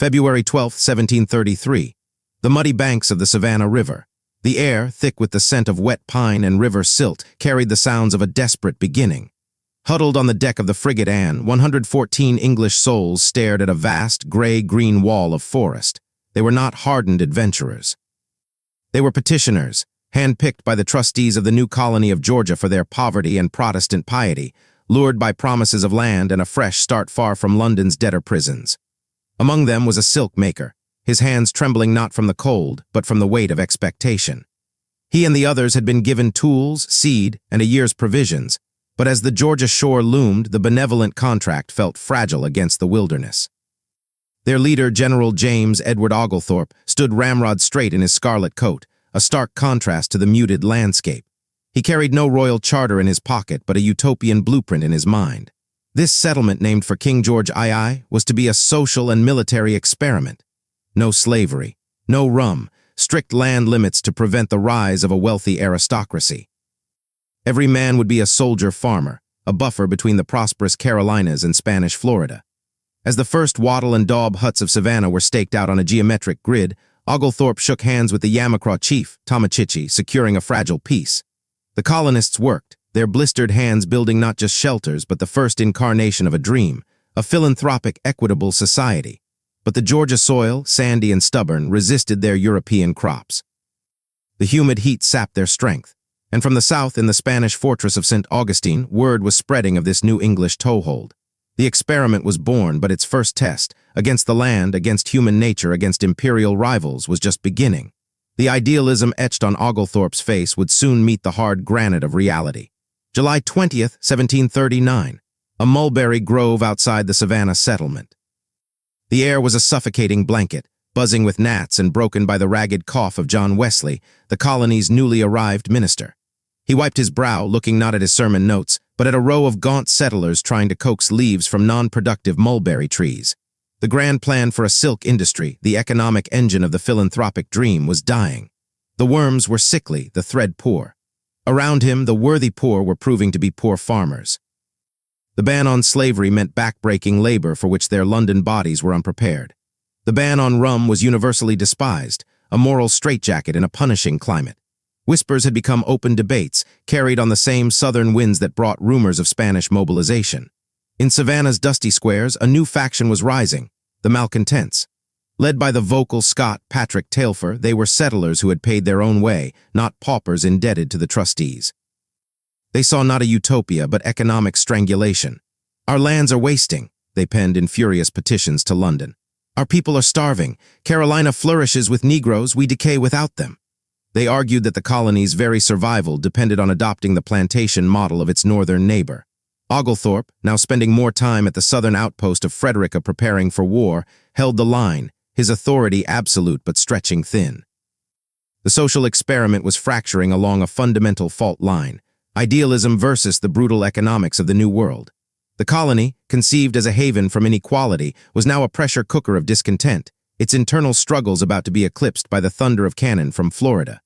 February 12, 1733. The muddy banks of the Savannah River. The air, thick with the scent of wet pine and river silt, carried the sounds of a desperate beginning. Huddled on the deck of the frigate Anne, 114 English souls stared at a vast, gray-green wall of forest. They were not hardened adventurers. They were petitioners, handpicked by the trustees of the new colony of Georgia for their poverty and Protestant piety, lured by promises of land and a fresh start far from London's debtor prisons. Among them was a silk maker, his hands trembling not from the cold, but from the weight of expectation. He and the others had been given tools, seed, and a year's provisions, but as the Georgia shore loomed, the benevolent contract felt fragile against the wilderness. Their leader, General James Edward Oglethorpe, stood ramrod straight in his scarlet coat, a stark contrast to the muted landscape. He carried no royal charter in his pocket, but a utopian blueprint in his mind. This settlement, named for King George II, was to be a social and military experiment. No slavery, no rum, strict land limits to prevent the rise of a wealthy aristocracy. Every man would be a soldier farmer, a buffer between the prosperous Carolinas and Spanish Florida. As the first wattle and daub huts of Savannah were staked out on a geometric grid, Oglethorpe shook hands with the Yamacraw chief, Tomochichi, securing a fragile peace. The colonists worked, their blistered hands building not just shelters, but the first incarnation of a dream, a philanthropic, equitable society. But the Georgia soil, sandy and stubborn, resisted their European crops. The humid heat sapped their strength, and from the south in the Spanish fortress of St. Augustine, word was spreading of this new English toehold. The experiment was born, but its first test, against the land, against human nature, against imperial rivals, was just beginning. The idealism etched on Oglethorpe's face would soon meet the hard granite of reality. July 20th, 1739. A mulberry grove outside the Savannah settlement. The air was a suffocating blanket, buzzing with gnats and broken by the ragged cough of John Wesley, the colony's newly arrived minister. He wiped his brow, looking not at his sermon notes, but at a row of gaunt settlers trying to coax leaves from non-productive mulberry trees. The grand plan for a silk industry, the economic engine of the philanthropic dream, was dying. The worms were sickly, the thread poor. Around him, the worthy poor were proving to be poor farmers. The ban on slavery meant backbreaking labor for which their London bodies were unprepared. The ban on rum was universally despised, a moral straitjacket in a punishing climate. Whispers had become open debates, carried on the same southern winds that brought rumors of Spanish mobilization. In Savannah's dusty squares, a new faction was rising, the malcontents. Led by the vocal Scot Patrick Tailfer, they were settlers who had paid their own way, not paupers indebted to the trustees. They saw not a utopia, but economic strangulation. "Our lands are wasting," they penned in furious petitions to London. "Our people are starving. Carolina flourishes with Negroes, we decay without them." They argued that the colony's very survival depended on adopting the plantation model of its northern neighbor. Oglethorpe, now spending more time at the southern outpost of Frederica preparing for war, held the line, his authority absolute but stretching thin. The social experiment was fracturing along a fundamental fault line, idealism versus the brutal economics of the New World. The colony, conceived as a haven from inequality, was now a pressure cooker of discontent, its internal struggles about to be eclipsed by the thunder of cannon from Florida.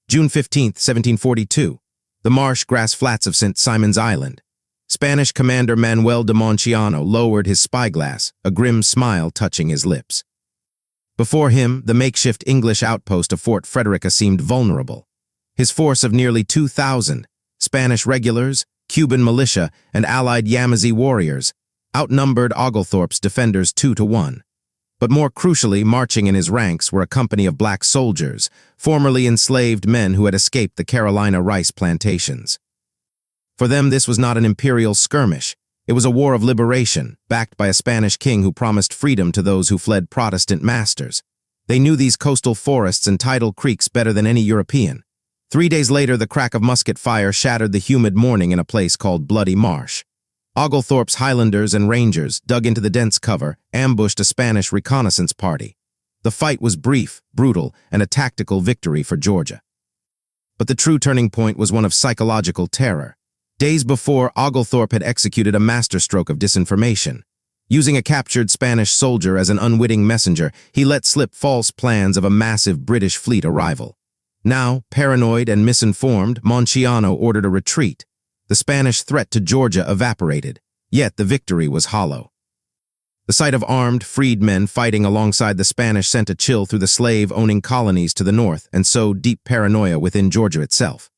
June 15, 1742. The marsh grass flats of St. Simon's Island. Spanish Commander Manuel de Monciano lowered his spyglass, a grim smile touching his lips. Before him, the makeshift English outpost of Fort Frederica seemed vulnerable. His force of nearly 2,000, Spanish regulars, Cuban militia, and allied Yamasee warriors, outnumbered Oglethorpe's defenders 2-1. But more crucially, marching in his ranks were a company of black soldiers, formerly enslaved men who had escaped the Carolina rice plantations. For them, this was not an imperial skirmish. It was a war of liberation, backed by a Spanish king who promised freedom to those who fled Protestant masters. They knew these coastal forests and tidal creeks better than any European. 3 days later, the crack of musket fire shattered the humid morning in a place called Bloody Marsh. Oglethorpe's Highlanders and Rangers, dug into the dense cover, ambushed a Spanish reconnaissance party. The fight was brief, brutal, and a tactical victory for Georgia. But the true turning point was one of psychological terror. Days before, Oglethorpe had executed a masterstroke of disinformation. Using a captured Spanish soldier as an unwitting messenger, he let slip false plans of a massive British fleet arrival. Now, paranoid and misinformed, Monciano ordered a retreat. The Spanish threat to Georgia evaporated, yet the victory was hollow. The sight of armed, freed men fighting alongside the Spanish sent a chill through the slave-owning colonies to the north and sowed deep paranoia within Georgia itself.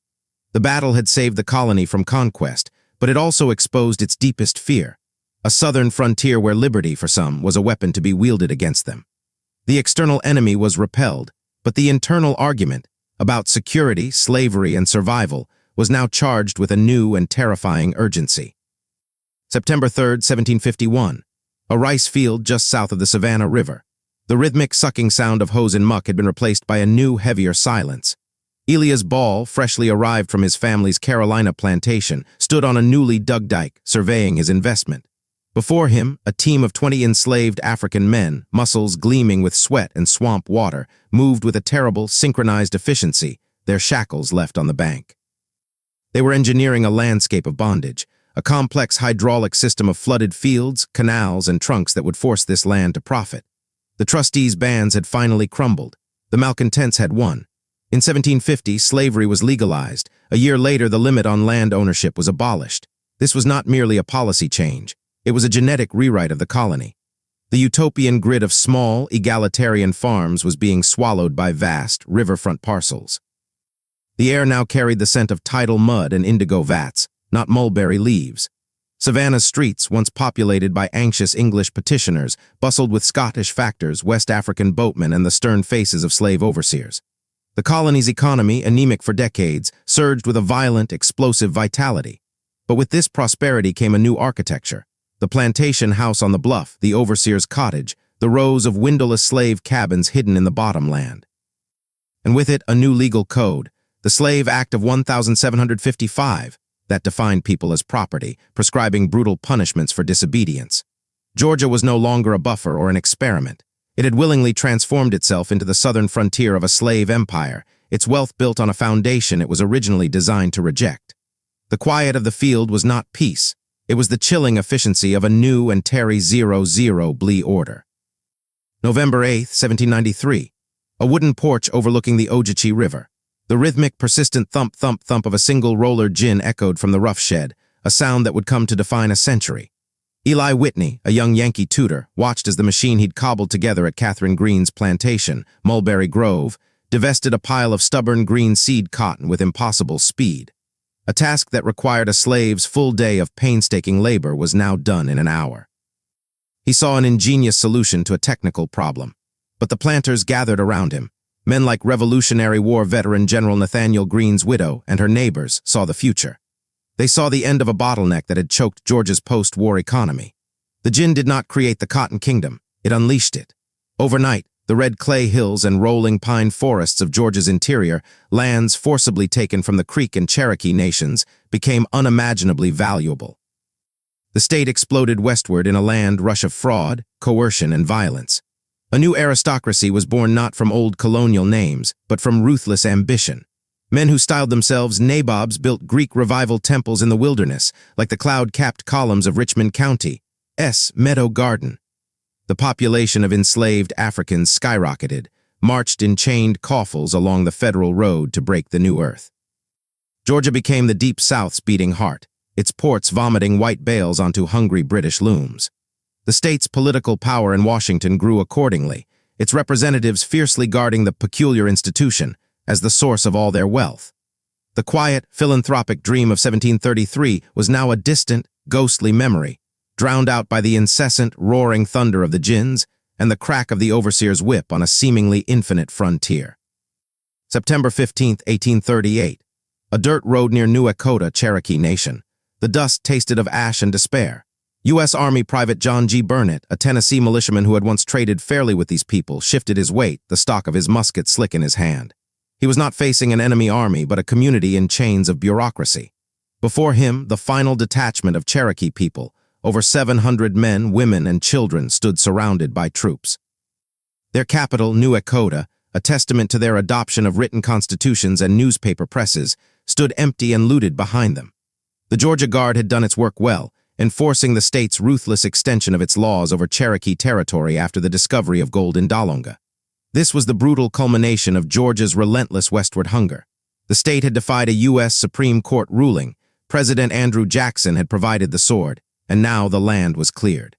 The battle had saved the colony from conquest, but it also exposed its deepest fear, a southern frontier where liberty, for some, was a weapon to be wielded against them. The external enemy was repelled, but the internal argument about security, slavery, and survival was now charged with a new and terrifying urgency. September 3, 1751. A rice field just south of the Savannah River. The rhythmic sucking sound of hose and muck had been replaced by a new, heavier silence. Elias Ball, freshly arrived from his family's Carolina plantation, stood on a newly dug dike, surveying his investment. Before him, a team of 20 enslaved African men, muscles gleaming with sweat and swamp water, moved with a terrible, synchronized efficiency, their shackles left on the bank. They were engineering a landscape of bondage, a complex hydraulic system of flooded fields, canals, and trunks that would force this land to profit. The trustees' bands had finally crumbled. The malcontents had won. In 1750, slavery was legalized. A year later, the limit on land ownership was abolished. This was not merely a policy change. It was a genetic rewrite of the colony. The utopian grid of small, egalitarian farms was being swallowed by vast, riverfront parcels. The air now carried the scent of tidal mud and indigo vats, not mulberry leaves. Savannah's streets, once populated by anxious English petitioners, bustled with Scottish factors, West African boatmen, and the stern faces of slave overseers. The colony's economy, anemic for decades, surged with a violent, explosive vitality. But with this prosperity came a new architecture. The plantation house on the bluff, the overseer's cottage, the rows of windowless slave cabins hidden in the bottomland. And with it, a new legal code, the Slave Act of 1755, that defined people as property, prescribing brutal punishments for disobedience. Georgia was no longer a buffer or an experiment. It had willingly transformed itself into the southern frontier of a slave empire, its wealth built on a foundation it was originally designed to reject. The quiet of the field was not peace. It was the chilling efficiency of a new and Terry 00 Blee order. November 8, 1793. A wooden porch overlooking the Ogeechee River. The rhythmic, persistent thump, thump, thump of a single roller gin echoed from the rough shed, a sound that would come to define a century. Eli Whitney, a young Yankee tutor, watched as the machine he'd cobbled together at Catherine Green's plantation, Mulberry Grove, divested a pile of stubborn green seed cotton with impossible speed. A task that required a slave's full day of painstaking labor was now done in an hour. He saw an ingenious solution to a technical problem, but the planters gathered around him. Men like Revolutionary War veteran General Nathaniel Greene's widow and her neighbors saw the future. They saw the end of a bottleneck that had choked Georgia's post-war economy. The gin did not create the cotton kingdom, it unleashed it. Overnight, the red clay hills and rolling pine forests of Georgia's interior, lands forcibly taken from the Creek and Cherokee nations, became unimaginably valuable. The state exploded westward in a land rush of fraud, coercion, and violence. A new aristocracy was born not from old colonial names, but from ruthless ambition. Men who styled themselves nabobs built Greek revival temples in the wilderness, like the cloud-capped columns of Richmond County's Meadow Garden. The population of enslaved Africans skyrocketed, marched in chained coffles along the federal road to break the new earth. Georgia became the Deep South's beating heart, its ports vomiting white bales onto hungry British looms. The state's political power in Washington grew accordingly, its representatives fiercely guarding the peculiar institution as the source of all their wealth. The quiet, philanthropic dream of 1733 was now a distant, ghostly memory, drowned out by the incessant, roaring thunder of the gins and the crack of the overseer's whip on a seemingly infinite frontier. September 15, 1838. A dirt road near New Echota, Cherokee Nation. The dust tasted of ash and despair. U.S. Army Private John G. Burnett, a Tennessee militiaman who had once traded fairly with these people, shifted his weight, the stock of his musket slick in his hand. He was not facing an enemy army, but a community in chains of bureaucracy. Before him, the final detachment of Cherokee people, over 700 men, women, and children, stood surrounded by troops. Their capital, New Echota, a testament to their adoption of written constitutions and newspaper presses, stood empty and looted behind them. The Georgia Guard had done its work well, enforcing the state's ruthless extension of its laws over Cherokee territory after the discovery of gold in Dalonga. This was the brutal culmination of Georgia's relentless westward hunger. The state had defied a U.S. Supreme Court ruling, President Andrew Jackson had provided the sword, and now the land was cleared.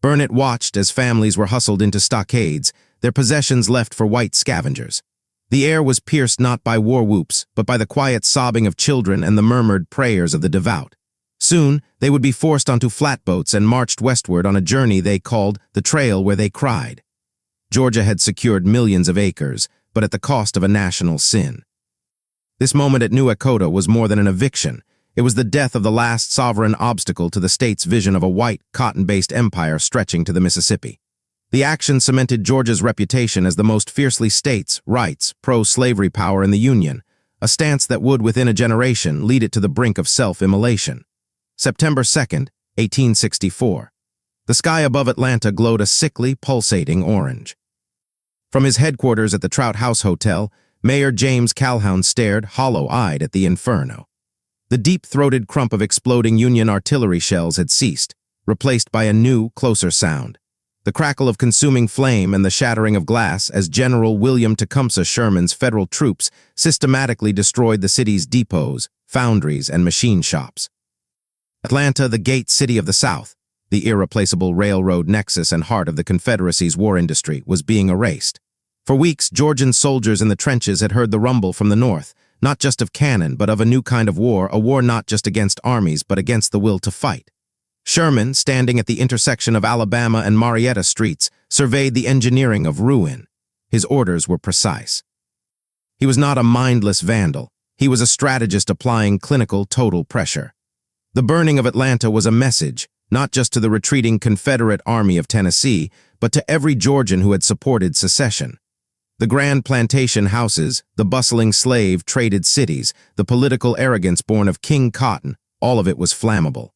Burnett watched as families were hustled into stockades, their possessions left for white scavengers. The air was pierced not by war whoops, but by the quiet sobbing of children and the murmured prayers of the devout. Soon, they would be forced onto flatboats and marched westward on a journey they called the Trail Where They Cried. Georgia had secured millions of acres, but at the cost of a national sin. This moment at New Echota was more than an eviction. It was the death of the last sovereign obstacle to the state's vision of a white, cotton-based empire stretching to the Mississippi. The action cemented Georgia's reputation as the most fiercely states' rights, pro-slavery power in the Union, a stance that would, within a generation, lead it to the brink of self-immolation. September 2nd, 1864. The sky above Atlanta glowed a sickly, pulsating orange. From his headquarters at the Trout House Hotel, Mayor James Calhoun stared, hollow-eyed, at the inferno. The deep-throated crump of exploding Union artillery shells had ceased, replaced by a new, closer sound. The crackle of consuming flame and the shattering of glass as General William Tecumseh Sherman's federal troops systematically destroyed the city's depots, foundries, and machine shops. Atlanta, the gate city of the South, the irreplaceable railroad nexus and heart of the Confederacy's war industry, was being erased. For weeks, Georgian soldiers in the trenches had heard the rumble from the north, not just of cannon, but of a new kind of war, a war not just against armies, but against the will to fight. Sherman, standing at the intersection of Alabama and Marietta streets, surveyed the engineering of ruin. His orders were precise. He was not a mindless vandal. He was a strategist applying clinical total pressure. The burning of Atlanta was a message, not just to the retreating Confederate Army of Tennessee, but to every Georgian who had supported secession. The grand plantation houses, the bustling slave-traded cities, the political arrogance born of King Cotton, all of it was flammable.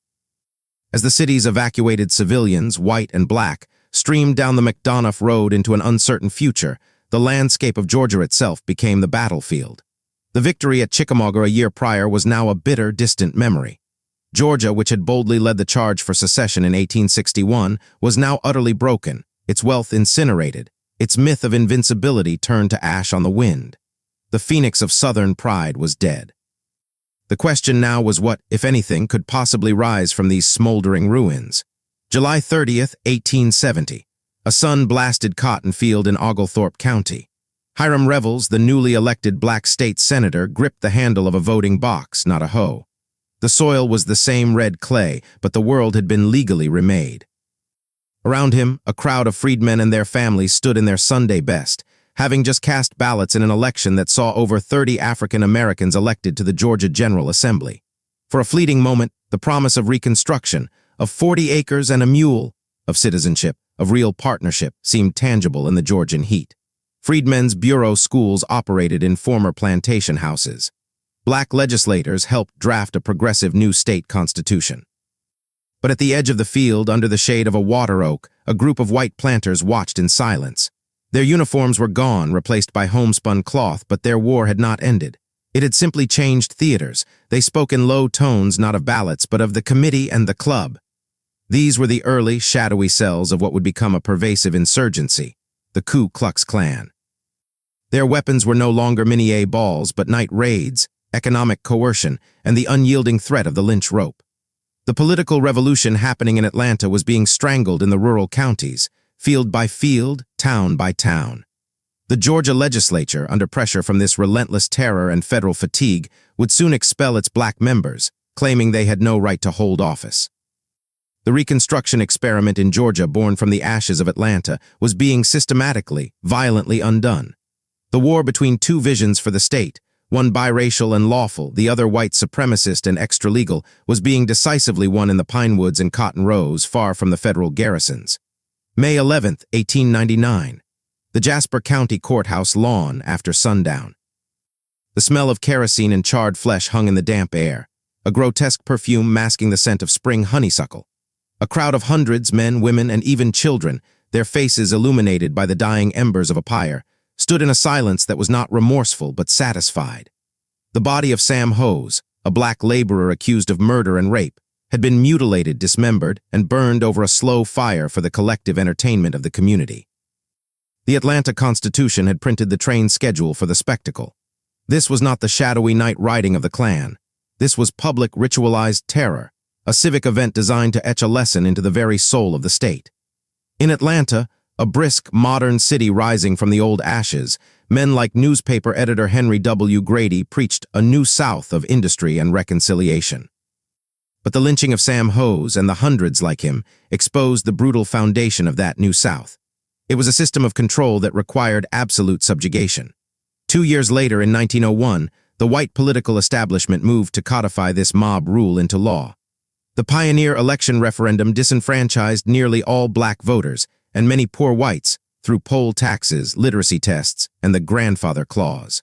As the city's evacuated civilians, white and black, streamed down the McDonough Road into an uncertain future, the landscape of Georgia itself became the battlefield. The victory at Chickamauga a year prior was now a bitter, distant memory. Georgia, which had boldly led the charge for secession in 1861, was now utterly broken, its wealth incinerated, its myth of invincibility turned to ash on the wind. The phoenix of Southern pride was dead. The question now was what, if anything, could possibly rise from these smoldering ruins. July 30th, 1870. A sun-blasted cotton field in Oglethorpe County. Hiram Revels, the newly elected black state senator, gripped the handle of a voting box, not a hoe. The soil was the same red clay, but the world had been legally remade. Around him, a crowd of freedmen and their families stood in their Sunday best, having just cast ballots in an election that saw over 30 African Americans elected to the Georgia General Assembly. For a fleeting moment, the promise of reconstruction, of 40 acres and a mule, of citizenship, of real partnership, seemed tangible in the Georgian heat. Freedmen's Bureau schools operated in former plantation houses. Black legislators helped draft a progressive new state constitution. But at the edge of the field, under the shade of a water oak, a group of white planters watched in silence. Their uniforms were gone, replaced by homespun cloth, but their war had not ended. It had simply changed theaters. They spoke in low tones, not of ballots, but of the committee and the club. These were the early, shadowy cells of what would become a pervasive insurgency, the Ku Klux Klan. Their weapons were no longer mini-A balls, but night raids, economic coercion, and the unyielding threat of the lynch rope. The political revolution happening in Atlanta was being strangled in the rural counties, field by field, town by town. The Georgia legislature, under pressure from this relentless terror and federal fatigue, would soon expel its black members, claiming they had no right to hold office. The Reconstruction experiment in Georgia, born from the ashes of Atlanta, was being systematically, violently undone. The war between two visions for the state, one biracial and lawful, the other white supremacist and extra-legal, was being decisively won in the pine woods and cotton rows far from the federal garrisons. May 11, 1899. The Jasper County Courthouse lawn after sundown. The smell of kerosene and charred flesh hung in the damp air, a grotesque perfume masking the scent of spring honeysuckle. A crowd of hundreds, men, women, and even children, their faces illuminated by the dying embers of a pyre, stood in a silence that was not remorseful but satisfied. The body of Sam Hose, a black laborer accused of murder and rape, had been mutilated, dismembered, and burned over a slow fire for the collective entertainment of the community. The Atlanta Constitution had printed the train schedule for the spectacle. This was not the shadowy night riding of the Klan. This was public, ritualized terror, a civic event designed to etch a lesson into the very soul of the state. In Atlanta, a brisk, modern city rising from the old ashes, men like newspaper editor Henry W. Grady preached a new South of industry and reconciliation. But the lynching of Sam Hose and the hundreds like him exposed the brutal foundation of that new South. It was a system of control that required absolute subjugation. 2 years later, in 1901, the white political establishment moved to codify this mob rule into law. The pioneer election referendum disenfranchised nearly all black voters and many poor whites through poll taxes, literacy tests, and the grandfather clause.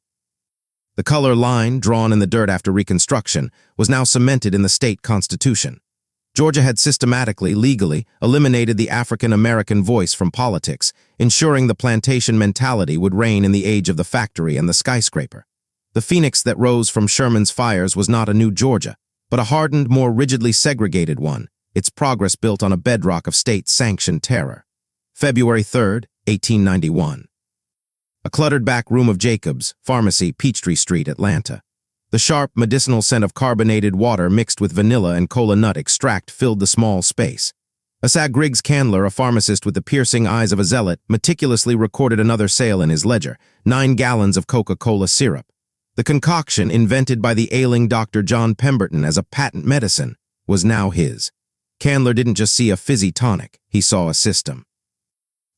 The color line, drawn in the dirt after Reconstruction, was now cemented in the state constitution. Georgia had systematically, legally, eliminated the African-American voice from politics, ensuring the plantation mentality would reign in the age of the factory and the skyscraper. The phoenix that rose from Sherman's fires was not a new Georgia, but a hardened, more rigidly segregated one, its progress built on a bedrock of state-sanctioned terror. February 3, 1891. A cluttered back room of Jacobs, Pharmacy, Peachtree Street, Atlanta. The sharp, medicinal scent of carbonated water mixed with vanilla and cola nut extract filled the small space. Asag Griggs Candler, a pharmacist with the piercing eyes of a zealot, meticulously recorded another sale in his ledger, 9 gallons of Coca-Cola syrup. The concoction, invented by the ailing Dr. John Pemberton as a patent medicine, was now his. Candler didn't just see a fizzy tonic, he saw a system.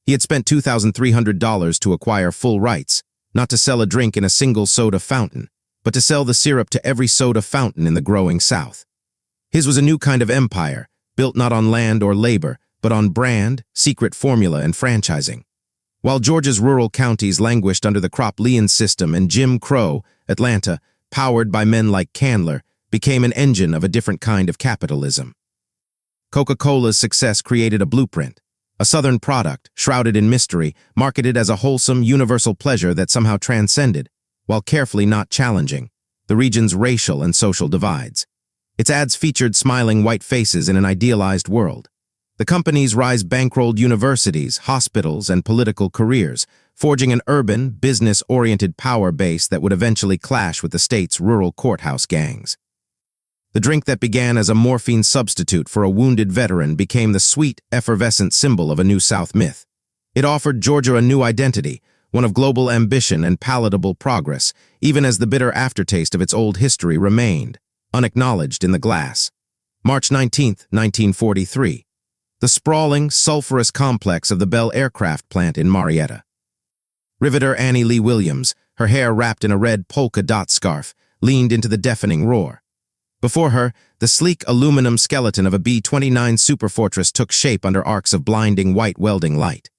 He had spent $2,300 to acquire full rights, not to sell a drink in a single soda fountain, but to sell the syrup to every soda fountain in the growing South. His was a new kind of empire, built not on land or labor, but on brand, secret formula, and franchising. While Georgia's rural counties languished under the Crop-Leon system and Jim Crow, Atlanta, powered by men like Candler, became an engine of a different kind of capitalism. Coca-Cola's success created a blueprint, a Southern product, shrouded in mystery, marketed as a wholesome, universal pleasure that somehow transcended, while carefully not challenging, the region's racial and social divides. Its ads featured smiling white faces in an idealized world. The company's rise bankrolled universities, hospitals, and political careers, forging an urban, business-oriented power base that would eventually clash with the state's rural courthouse gangs. The drink that began as a morphine substitute for a wounded veteran became the sweet, effervescent symbol of a new South myth. It offered Georgia a new identity, one of global ambition and palatable progress, even as the bitter aftertaste of its old history remained, unacknowledged in the glass. March 19, 1943. The sprawling, sulfurous complex of the Bell Aircraft Plant in Marietta. Riveter Annie Lee Williams, her hair wrapped in a red polka dot scarf, leaned into the deafening roar. Before her, the sleek aluminum skeleton of a B-29 superfortress took shape under arcs of blinding white welding light.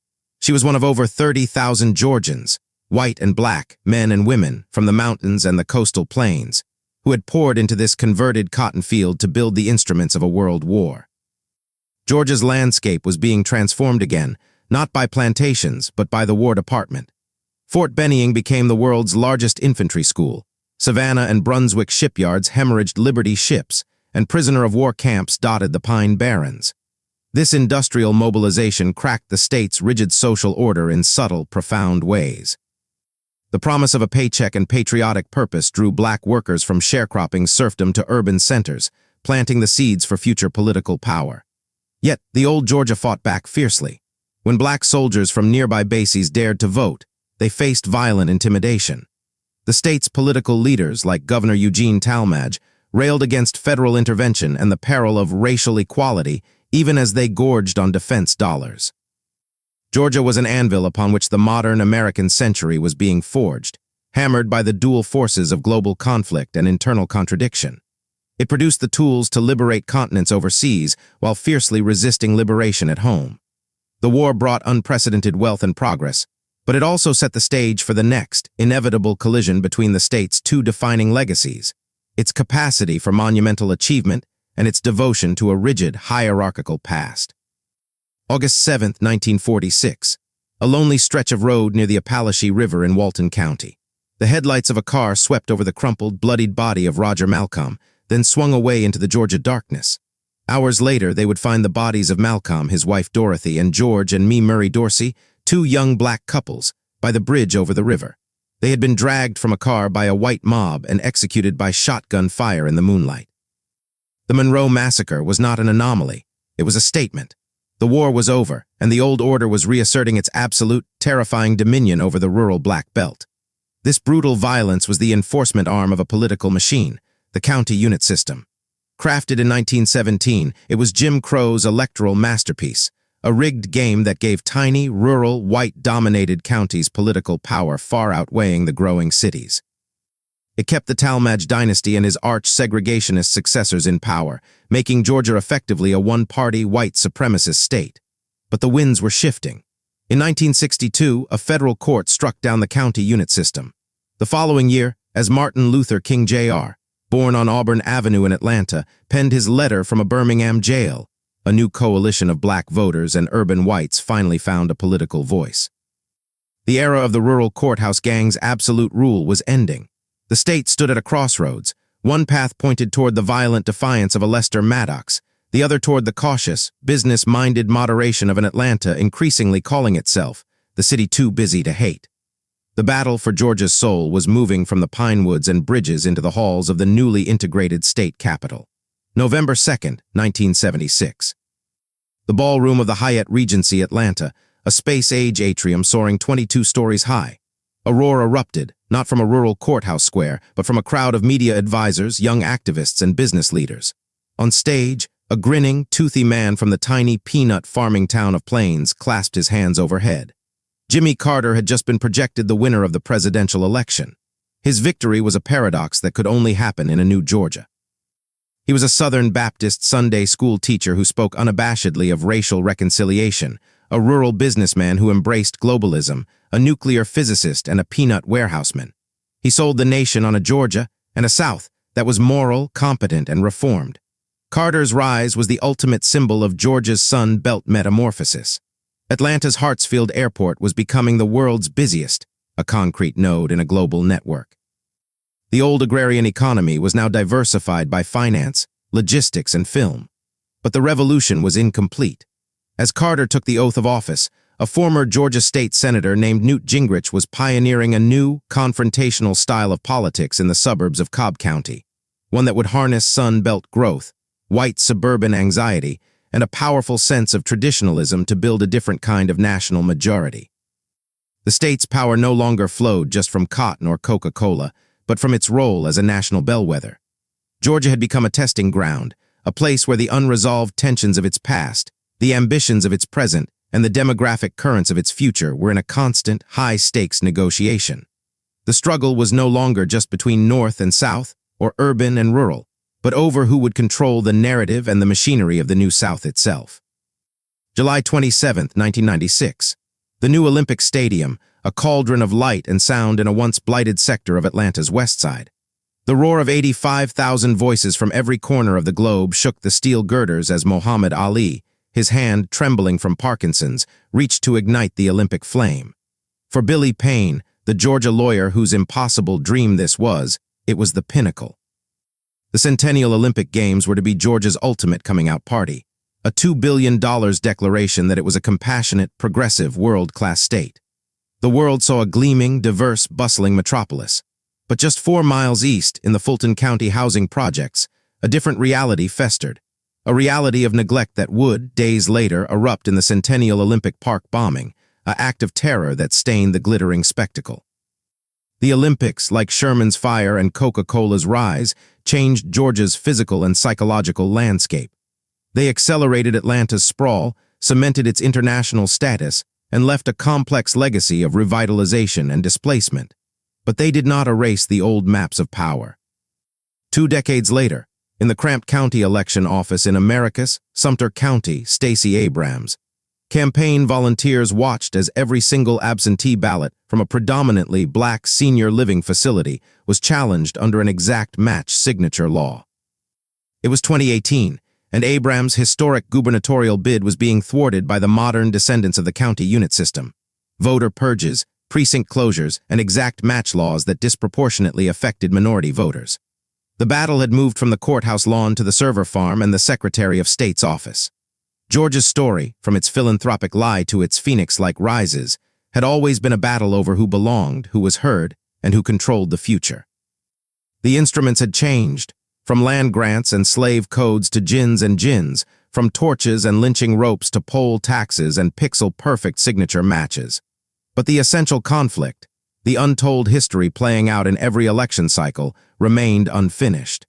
She was one of over 30,000 Georgians, white and black, men and women, from the mountains and the coastal plains, who had poured into this converted cotton field to build the instruments of a world war. Georgia's landscape was being transformed again, not by plantations, but by the War Department. Fort Benning became the world's largest infantry school. Savannah and Brunswick shipyards hemorrhaged Liberty ships, and prisoner-of-war camps dotted the Pine Barrens. This industrial mobilization cracked the state's rigid social order in subtle, profound ways. The promise of a paycheck and patriotic purpose drew black workers from sharecropping serfdom to urban centers, planting the seeds for future political power. Yet, the old Georgia fought back fiercely. When black soldiers from nearby bases dared to vote, they faced violent intimidation. The state's political leaders, like Governor Eugene Talmadge, railed against federal intervention and the peril of racial equality, even as they gorged on defense dollars. Georgia was an anvil upon which the modern American century was being forged, hammered by the dual forces of global conflict and internal contradiction. It produced the tools to liberate continents overseas while fiercely resisting liberation at home. The war brought unprecedented wealth and progress, but it also set the stage for the next, inevitable collision between the state's two defining legacies, its capacity for monumental achievement and its devotion to a rigid, hierarchical past. August 7, 1946. A lonely stretch of road near the Apalachee River in Walton County. The headlights of a car swept over the crumpled, bloodied body of Roger Malcolm, then swung away into the Georgia darkness. Hours later, they would find the bodies of Malcolm, his wife Dorothy, and George and Me Murray Dorsey, 2 young black couples, by the bridge over the river. They had been dragged from a car by a white mob and executed by shotgun fire in the moonlight. The Monroe Massacre was not an anomaly. It was a statement. The war was over, and the old order was reasserting its absolute, terrifying dominion over the rural Black Belt. This brutal violence was the enforcement arm of a political machine, the county unit system. Crafted in 1917, it was Jim Crow's electoral masterpiece, a rigged game that gave tiny, rural, white-dominated counties political power far outweighing the growing cities. It kept the Talmadge dynasty and his arch-segregationist successors in power, making Georgia effectively a one-party, white supremacist state. But the winds were shifting. In 1962, a federal court struck down the county unit system. The following year, as Martin Luther King Jr., born on Auburn Avenue in Atlanta, penned his letter from a Birmingham jail, a new coalition of black voters and urban whites finally found a political voice. The era of the rural courthouse gang's absolute rule was ending. The state stood at a crossroads. One path pointed toward the violent defiance of a Lester Maddox, the other toward the cautious, business-minded moderation of an Atlanta increasingly calling itself the city too busy to hate. The battle for Georgia's soul was moving from the pine woods and bridges into the halls of the newly integrated state capitol. November 2nd, 1976. The ballroom of the Hyatt Regency Atlanta, a space-age atrium soaring 22 stories high. A roar erupted, not from a rural courthouse square, but from a crowd of media advisors, young activists, and business leaders. On stage, a grinning, toothy man from the tiny peanut farming town of Plains clasped his hands overhead. Jimmy Carter had just been projected the winner of the presidential election. His victory was a paradox that could only happen in a new Georgia. He was a Southern Baptist Sunday school teacher who spoke unabashedly of racial reconciliation, a rural businessman who embraced globalism, a nuclear physicist, and a peanut warehouseman. He sold the nation on a Georgia and a South that was moral, competent, and reformed. Carter's rise was the ultimate symbol of Georgia's Sun Belt metamorphosis. Atlanta's Hartsfield Airport was becoming the world's busiest, a concrete node in a global network. The old agrarian economy was now diversified by finance, logistics, and film. But the revolution was incomplete. As Carter took the oath of office, a former Georgia state senator named Newt Gingrich was pioneering a new, confrontational style of politics in the suburbs of Cobb County, one that would harness Sun Belt growth, white suburban anxiety, and a powerful sense of traditionalism to build a different kind of national majority. The state's power no longer flowed just from cotton or Coca-Cola, but from its role as a national bellwether. Georgia had become a testing ground, a place where the unresolved tensions of its past, the ambitions of its present, and the demographic currents of its future were in a constant, high-stakes negotiation. The struggle was no longer just between North and South, or urban and rural, but over who would control the narrative and the machinery of the new South itself. July 27, 1996. The new Olympic Stadium, a cauldron of light and sound in a once blighted sector of Atlanta's west side. The roar of 85,000 voices from every corner of the globe shook the steel girders as Muhammad Ali, his hand trembling from Parkinson's, reached to ignite the Olympic flame. For Billy Payne, the Georgia lawyer whose impossible dream this was, it was the pinnacle. The Centennial Olympic Games were to be Georgia's ultimate coming-out party, a $2 billion declaration that it was a compassionate, progressive, world-class state. The world saw a gleaming, diverse, bustling metropolis. But just 4 miles east, in the Fulton County housing projects, a different reality festered. A reality of neglect that would, days later, erupt in the Centennial Olympic Park bombing, an act of terror that stained the glittering spectacle. The Olympics, like Sherman's fire and Coca-Cola's rise, changed Georgia's physical and psychological landscape. They accelerated Atlanta's sprawl, cemented its international status, and left a complex legacy of revitalization and displacement. But they did not erase the old maps of power. 2 decades later, in the cramped county election office in Americus, Sumter County, Stacey Abrams, campaign volunteers watched as every single absentee ballot from a predominantly black senior living facility was challenged under an exact match signature law. It was 2018, and Abrams' historic gubernatorial bid was being thwarted by the modern descendants of the county unit system. Voter purges, precinct closures, and exact match laws that disproportionately affected minority voters. The battle had moved from the courthouse lawn to the server farm and the Secretary of State's office. Georgia's story, from its philanthropic lie to its phoenix-like rises, had always been a battle over who belonged, who was heard, and who controlled the future. The instruments had changed, from land grants and slave codes to gins and gins, from torches and lynching ropes to poll taxes and pixel-perfect signature matches. But the essential conflict, the untold history playing out in every election cycle, remained unfinished.